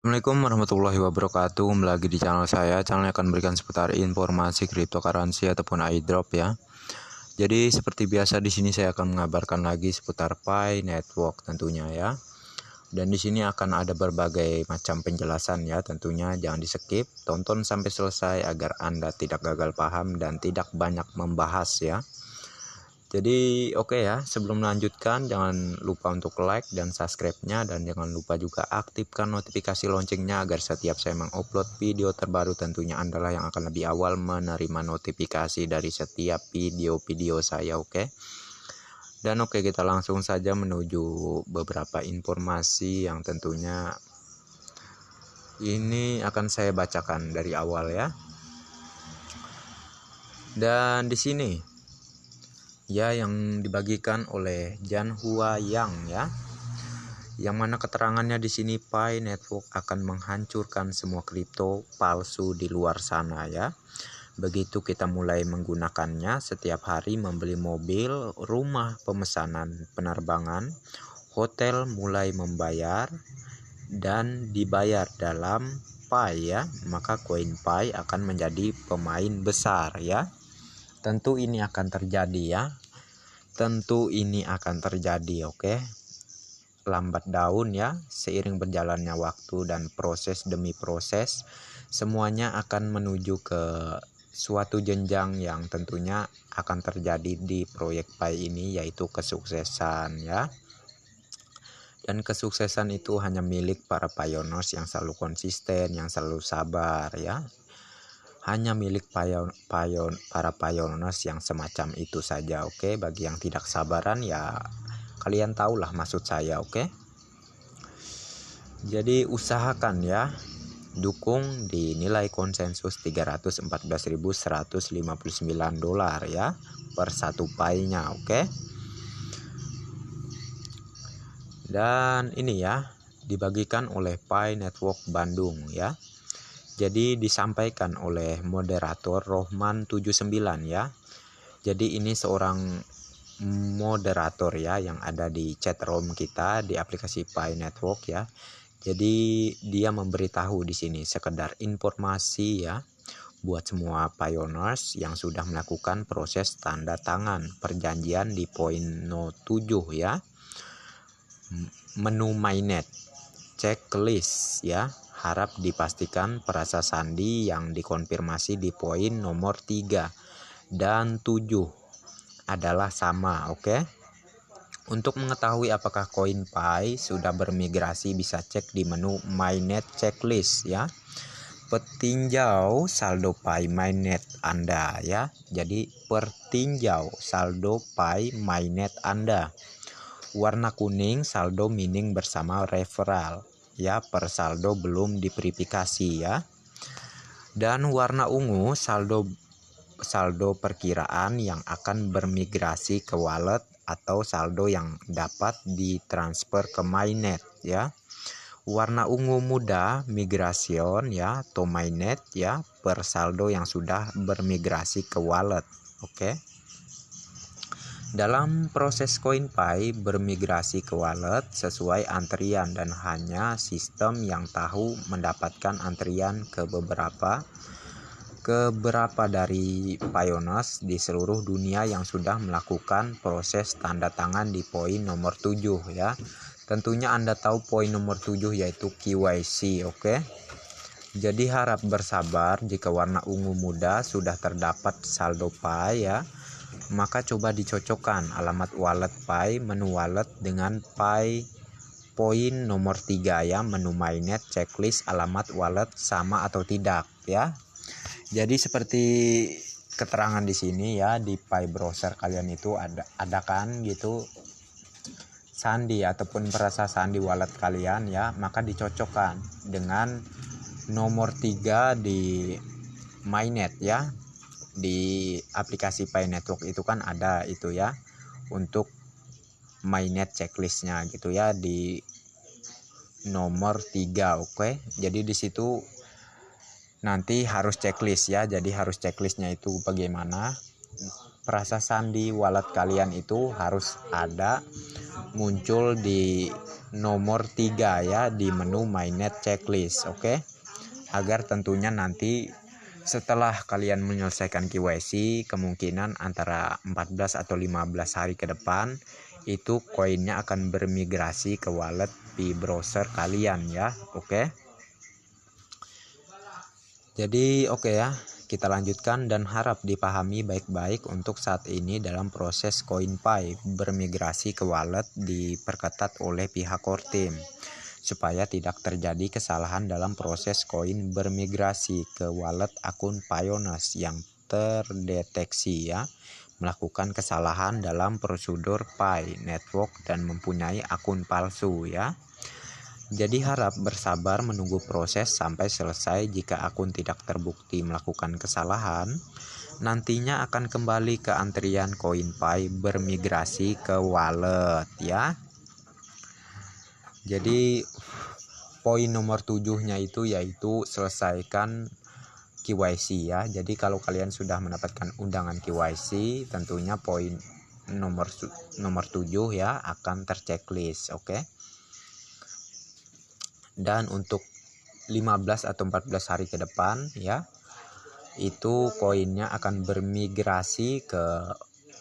Assalamualaikum warahmatullahi wabarakatuh. Kembali lagi di channel saya. Channel yang akan memberikan seputar informasi cryptocurrency ataupun airdrop ya. Jadi seperti biasa di sini saya akan mengabarkan lagi seputar Pi Network tentunya ya. Dan di sini akan ada berbagai macam penjelasan ya. Tentunya jangan di-skip, tonton sampai selesai agar Anda tidak gagal paham dan tidak banyak membahas ya. Jadi oke ya, sebelum melanjutkan jangan lupa untuk like dan subscribe-nya, dan jangan lupa juga aktifkan notifikasi loncengnya agar setiap saya mengupload video terbaru tentunya Anda lah yang akan lebih awal menerima notifikasi dari setiap video-video saya, oke. Dan oke, kita langsung saja menuju beberapa informasi yang tentunya ini akan saya bacakan dari awal ya. Dan di sini ya yang dibagikan oleh Jan Hua Yang ya, yang mana keterangannya di sini Pi Network akan menghancurkan semua kripto palsu di luar sana ya. Begitu kita mulai menggunakannya setiap hari, membeli mobil, rumah, pemesanan penerbangan, hotel mulai membayar dan dibayar dalam Pi ya, maka koin Pi akan menjadi pemain besar ya. Tentu ini akan terjadi ya. Tentu ini akan terjadi, oke. Lambat daun ya, seiring berjalannya waktu dan proses demi proses, semuanya akan menuju ke suatu jenjang yang tentunya akan terjadi di proyek Pi ini, yaitu kesuksesan ya. Dan kesuksesan itu hanya milik para pioneers yang selalu konsisten, yang selalu sabar ya. Hanya milik para pioneers yang semacam itu saja, oke. Bagi yang tidak sabaran ya kalian tahulah maksud saya, oke. Jadi usahakan ya, dukung di nilai konsensus $314.159 ya per satu Pi-nya, oke. Dan ini ya dibagikan oleh Pi Network Bandung ya. Jadi disampaikan oleh moderator Rohman79 ya. Jadi ini seorang moderator ya yang ada di chat room kita di aplikasi Pi Network ya. Jadi dia memberitahu di sini sekedar informasi ya buat semua pioneers yang sudah melakukan proses tanda tangan perjanjian di poin 07 ya. Menu mainnet checklist ya. Harap dipastikan perasa sandi yang dikonfirmasi di poin nomor 3 dan 7 adalah sama, oke. Untuk mengetahui apakah koin Pi sudah bermigrasi, bisa cek di menu mainnet checklist ya. Petinjau saldo Pi mainnet Anda ya. Jadi pertinjau saldo Pi mainnet Anda. Warna kuning saldo mining bersama referral ya, per saldo belum diverifikasi ya. Dan warna ungu saldo perkiraan yang akan bermigrasi ke wallet atau saldo yang dapat ditransfer ke mainnet ya. Warna ungu muda migration ya, to mainnet ya, per saldo yang sudah bermigrasi ke wallet, oke. Dalam proses koin Pi bermigrasi ke wallet sesuai antrian, dan hanya sistem yang tahu mendapatkan antrian ke beberapa dari pioneers di seluruh dunia yang sudah melakukan proses tanda tangan di poin nomor 7 ya. Tentunya Anda tahu poin nomor 7 yaitu KYC, oke. Jadi harap bersabar jika warna ungu muda sudah terdapat saldo Pi ya. Maka coba dicocokkan alamat wallet Pi, menu wallet dengan Pi poin nomor 3 ya, menu mainnet checklist alamat wallet sama atau tidak ya. Jadi seperti keterangan di sini ya, di Pi browser kalian itu ada kan gitu sandi ataupun perasa sandi wallet kalian ya, maka dicocokkan dengan nomor 3 di mainnet ya. Di aplikasi Pi Network itu kan ada itu ya untuk mainnet checklistnya gitu ya, di nomor 3, oke. Jadi di situ nanti harus checklist ya. Jadi harus checklistnya itu bagaimana perasa sandi wallet kalian itu harus ada muncul di nomor 3 ya di menu mainnet checklist. Oke. Agar tentunya nanti setelah kalian menyelesaikan KYC, kemungkinan antara 14 atau 15 hari ke depan itu koinnya akan bermigrasi ke wallet di browser kalian ya. Oke. Jadi oke ya, kita lanjutkan dan harap dipahami baik-baik untuk saat ini dalam proses CoinPy bermigrasi ke wallet diperketat oleh pihak core team supaya tidak terjadi kesalahan dalam proses koin bermigrasi ke wallet akun Pioneers yang terdeteksi ya melakukan kesalahan dalam prosedur Pi network dan mempunyai akun palsu ya. Jadi harap bersabar menunggu proses sampai selesai. Jika akun tidak terbukti melakukan kesalahan, nantinya akan kembali ke antrian CoinPy bermigrasi ke wallet ya. Jadi poin nomor 7-nya itu yaitu selesaikan KYC ya. Jadi kalau kalian sudah mendapatkan undangan KYC, tentunya poin nomor 7 ya akan terchecklist, oke. Dan untuk 15 atau 14 hari ke depan ya, itu koinnya akan bermigrasi ke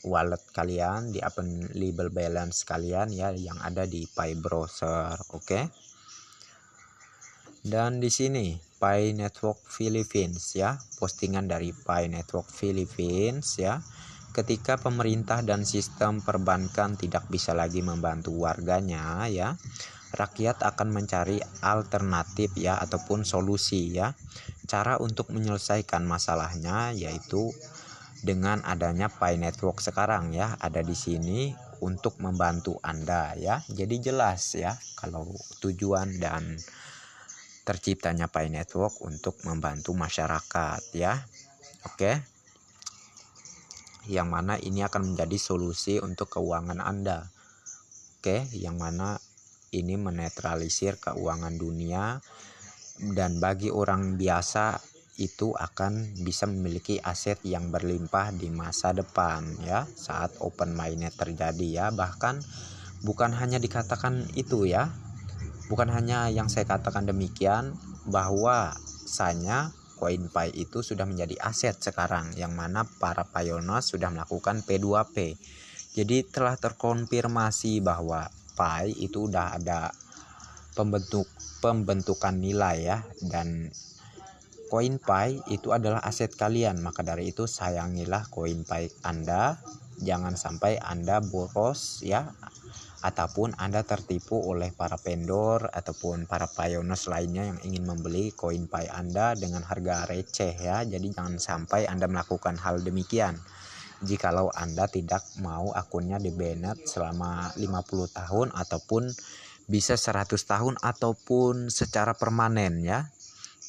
wallet kalian di available balance kalian ya yang ada di Pi browser, oke. Dan di sini Pi Network Philippines ya, postingan dari Pi Network Philippines ya. Ketika pemerintah dan sistem perbankan tidak bisa lagi membantu warganya ya, rakyat akan mencari alternatif ya ataupun solusi ya. Cara untuk menyelesaikan masalahnya yaitu dengan adanya Pi Network sekarang ya, ada di sini untuk membantu Anda ya. Jadi jelas ya kalau tujuan dan terciptanya Pi Network untuk membantu masyarakat ya. Oke. Yang mana ini akan menjadi solusi untuk keuangan Anda. Oke, yang mana ini menetralisir keuangan dunia dan bagi orang biasa itu akan bisa memiliki aset yang berlimpah di masa depan ya saat open mainnet terjadi ya. Bahkan bukan hanya dikatakan itu ya, bukan hanya yang saya katakan demikian, bahwa sanya CoinPy itu sudah menjadi aset sekarang yang mana para pioneers sudah melakukan P2P. Jadi telah terkonfirmasi bahwa Pi itu udah ada pembentukan nilai ya, dan CoinPy itu adalah aset kalian. Maka dari itu sayangilah CoinPy Anda, jangan sampai Anda boros ya, ataupun Anda tertipu oleh para vendor ataupun para pioneers lainnya yang ingin membeli CoinPy Anda dengan harga receh ya. Jadi jangan sampai Anda melakukan hal demikian. Jikalau Anda tidak mau akunnya di-banned selama 50 tahun ataupun bisa 100 tahun ataupun secara permanen ya.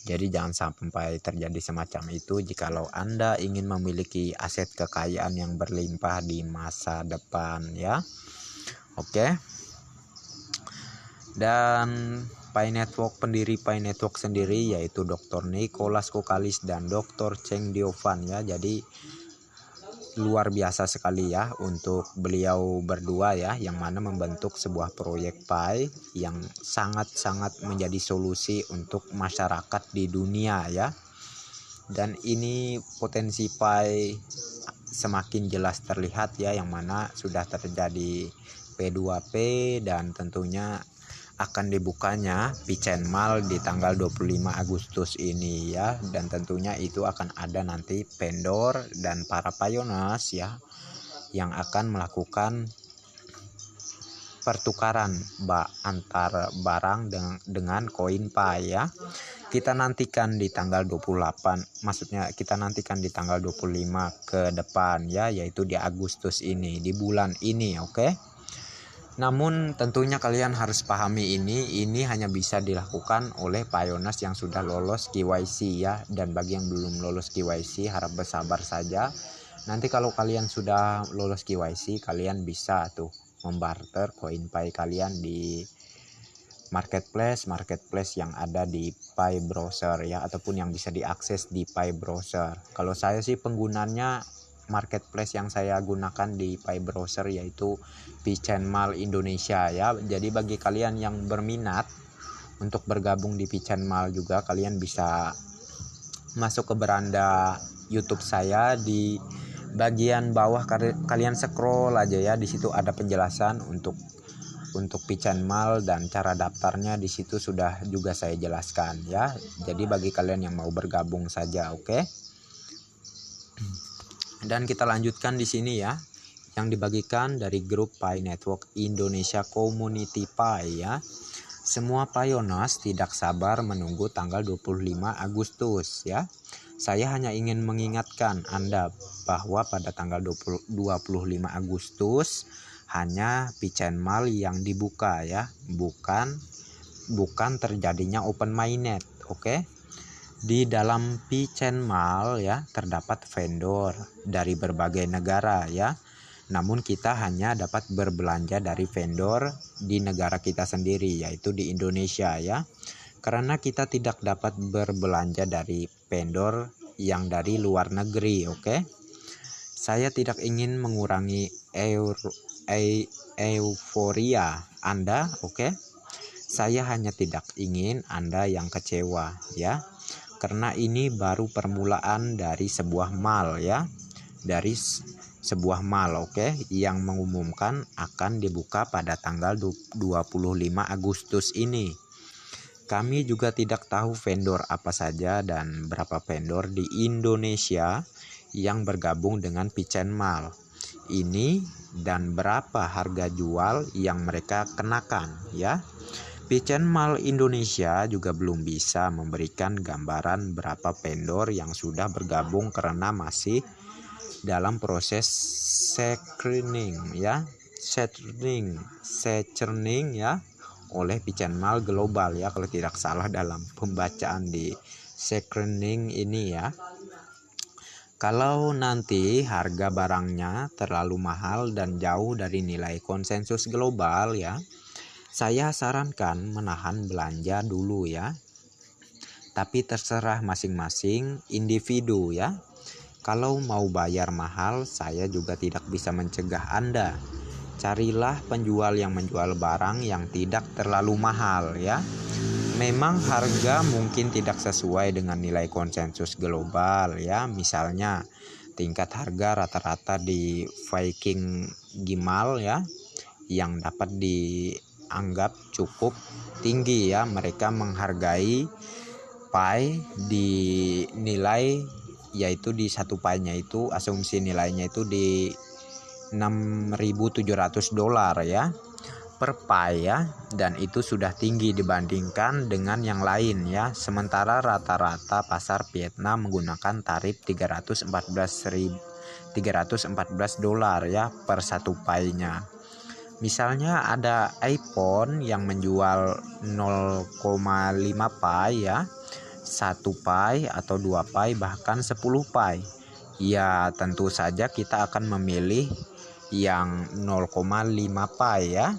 Jadi jangan sampai terjadi semacam itu jikalau Anda ingin memiliki aset kekayaan yang berlimpah di masa depan ya. Oke. Dan Pi Network, pendiri Pi Network sendiri yaitu Dr. Nicholas Kokalis dan Dr. Cheng Diovan ya. Jadi luar biasa sekali ya untuk beliau berdua ya, yang mana membentuk sebuah proyek Pi yang sangat-sangat menjadi solusi untuk masyarakat di dunia ya. Dan ini potensi Pi semakin jelas terlihat ya, yang mana sudah terjadi P2P dan tentunya akan dibukanya Picenmal di tanggal 25 Agustus ini ya. Dan tentunya itu akan ada nanti vendor dan para pioneers ya yang akan melakukan pertukaran antar barang dengan CoinPy ya. Kita nantikan di tanggal 28, maksudnya kita nantikan di tanggal 25 ke depan ya, yaitu di Agustus ini, di bulan ini, oke. Namun tentunya kalian harus pahami ini hanya bisa dilakukan oleh pioneers yang sudah lolos KYC ya. Dan bagi yang belum lolos KYC harap bersabar saja. Nanti kalau kalian sudah lolos KYC, kalian bisa tuh membarter CoinPy kalian di marketplace yang ada di Pi browser ya, ataupun yang bisa diakses di Pi browser. Kalau saya sih penggunanya marketplace yang saya gunakan di Pi Browser, yaitu Pigeon Mall Indonesia ya. Jadi bagi kalian yang berminat untuk bergabung di Pigeon Mall juga, kalian bisa masuk ke beranda YouTube saya. Di bagian bawah kalian scroll aja ya, di situ ada penjelasan untuk Pigeon Mall dan cara daftarnya di situ sudah juga saya jelaskan ya. Jadi bagi kalian yang mau bergabung saja, oke? Dan kita lanjutkan di sini ya, yang dibagikan dari grup Pi Network Indonesia Community Pi ya. Semua Pioneers tidak sabar menunggu tanggal 25 Agustus ya. Saya hanya ingin mengingatkan Anda bahwa pada tanggal 25 Agustus hanya Pigeon Mall yang dibuka ya, bukan terjadinya open mainnet, oke? Di dalam Pigeon Mall ya terdapat vendor dari berbagai negara ya. Namun kita hanya dapat berbelanja dari vendor di negara kita sendiri, yaitu di Indonesia ya. Karena kita tidak dapat berbelanja dari vendor yang dari luar negeri, oke? Saya tidak ingin mengurangi euforia Anda, oke? Saya hanya tidak ingin Anda yang kecewa ya. Karena ini baru permulaan dari sebuah mall ya. Dari sebuah mall, oke, yang mengumumkan akan dibuka pada tanggal 25 Agustus ini. Kami juga tidak tahu vendor apa saja dan berapa vendor di Indonesia yang bergabung dengan Pigeon Mall ini dan berapa harga jual yang mereka kenakan ya. Pigeon Mall Indonesia juga belum bisa memberikan gambaran berapa vendor yang sudah bergabung karena masih dalam proses screening ya, searching ya oleh Pigeon Mall Global ya, kalau tidak salah dalam pembacaan di screening ini ya. Kalau nanti harga barangnya terlalu mahal dan jauh dari nilai konsensus global ya, saya sarankan menahan belanja dulu ya. Tapi terserah masing-masing individu ya. Kalau mau bayar mahal, saya juga tidak bisa mencegah Anda. Carilah penjual yang menjual barang yang tidak terlalu mahal ya. Memang harga mungkin tidak sesuai dengan nilai konsensus global ya. Misalnya tingkat harga rata-rata di Viking Gimal ya, yang dapat dianggap cukup tinggi ya. Mereka menghargai Pi di nilai, yaitu di satu Pi-nya itu asumsi nilainya itu di $6.700 ya per Pi ya, dan itu sudah tinggi dibandingkan dengan yang lain ya. Sementara rata-rata pasar Vietnam menggunakan tarif $314 ya per satu Pi-nya. Misalnya ada iPhone yang menjual 0,5 Pi ya, 1 Pi atau 2 Pi bahkan 10 Pi. Ya tentu saja kita akan memilih yang 0,5 Pi ya.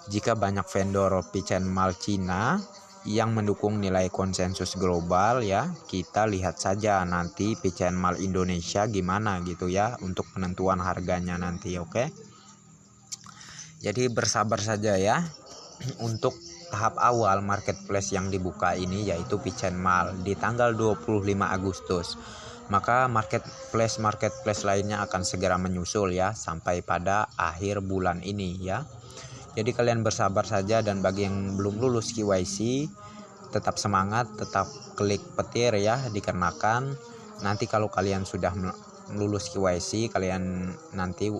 Jika banyak vendor Pigeon Mall Cina yang mendukung nilai konsensus global ya, kita lihat saja nanti Pigeon Mall Indonesia gimana gitu ya untuk penentuan harganya nanti, oke? Jadi bersabar saja ya untuk tahap awal marketplace yang dibuka ini, yaitu Pigeon Mall di tanggal 25 Agustus. Maka marketplace lainnya akan segera menyusul ya sampai pada akhir bulan ini ya. Jadi kalian bersabar saja, dan bagi yang belum lulus KYC tetap semangat, tetap klik petir ya, dikarenakan nanti kalau kalian sudah lulus KYC, kalian nanti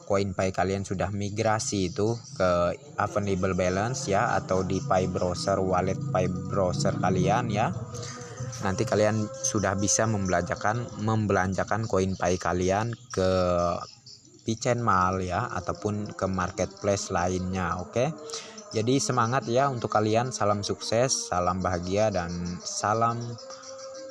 koin Pi kalian sudah migrasi itu ke available balance ya, atau di Pi Browser, wallet Pi Browser kalian ya. Nanti kalian sudah bisa membelanjakan koin Pi kalian ke Pigeon Mall ya, ataupun ke marketplace lainnya, oke? Jadi semangat ya untuk kalian, salam sukses, salam bahagia, dan salam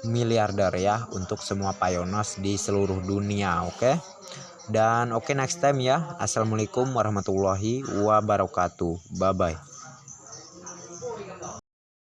miliarder ya untuk semua pioneers di seluruh dunia, oke? Dan next time ya. Assalamualaikum warahmatullahi wabarakatuh. Bye bye.